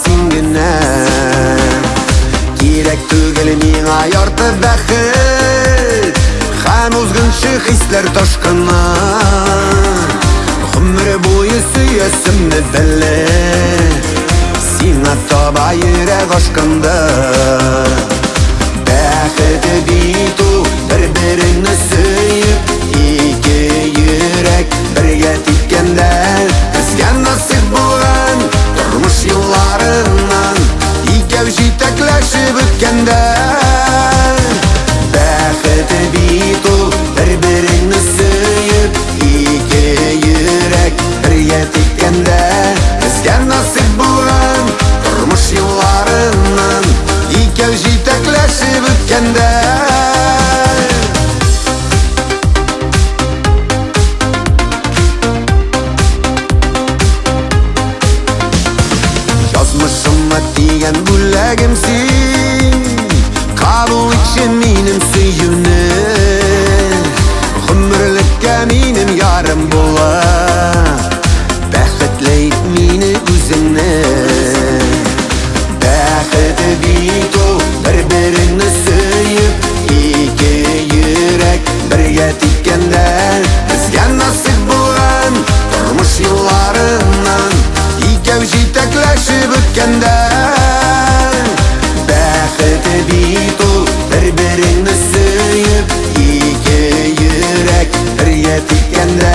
сиңгенә. Кирәк түгел миңа ярты бәхет һәм узгынчы хисләр ташкыны. Гомер буе сөясемне белә, сиңа таба йөрәк ашканда. Бәхет бит ул бер-береңне сөеп, ике йөрәк бергә типкәндә. Безгә насыйп булган тормыш юлларыннан икәү җитәкләшеп үткәндә. Бәхет бит ул бер-береңне сөеп, ике йөрәк бергә типкәндә. Безгә насыйп булган тормыш юлларыннан икәү җитәкләшеп үткәндә. Язмышыма тигән бүләгем син, кабул итче минем сөюне. Гомерлеккә минем ярым була, бәхетле ит мине үзеңне. Бәхет бит ул бер-береңне сөеп, ике йөрәк бергә типкәндә. Безгә насыйп булган тормыш юлларыннан икәү җитәкләшеп үткәндә. Бәхет бит ул бер-береңне сөеп, ике йөрәк бергә типкәндә.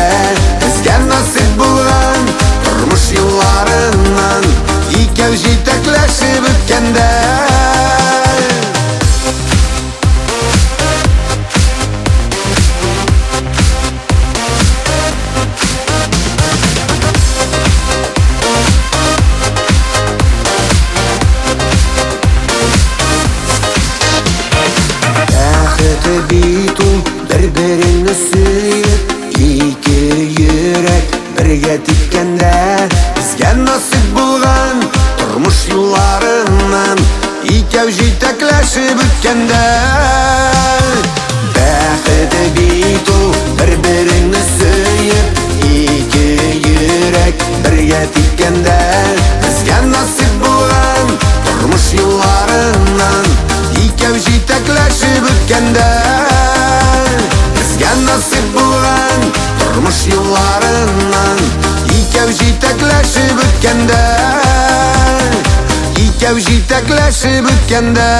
Безгә насыйп булган тормыш юлларыннан икәү җитәкләшеп үткәндә. Бәхет бит ул бер-береңне сөеп, ике йөрәк бергә типкәндә. Безгә насыйп булган тормыш юлларыннан икәү җитәкләшеп үткәндә. Бәхет бит ул бер-береңне сөеп, ике йөрәк бергә типкәндә. Безгә насыйп булган тормыш юлларыннан икәү җитәкләшеп үткәндә. Безгә насыйп булган тормыш юлларыннан икәү җитәкләшеп үткәндә. Икәү җитәкләшеп үткәндә.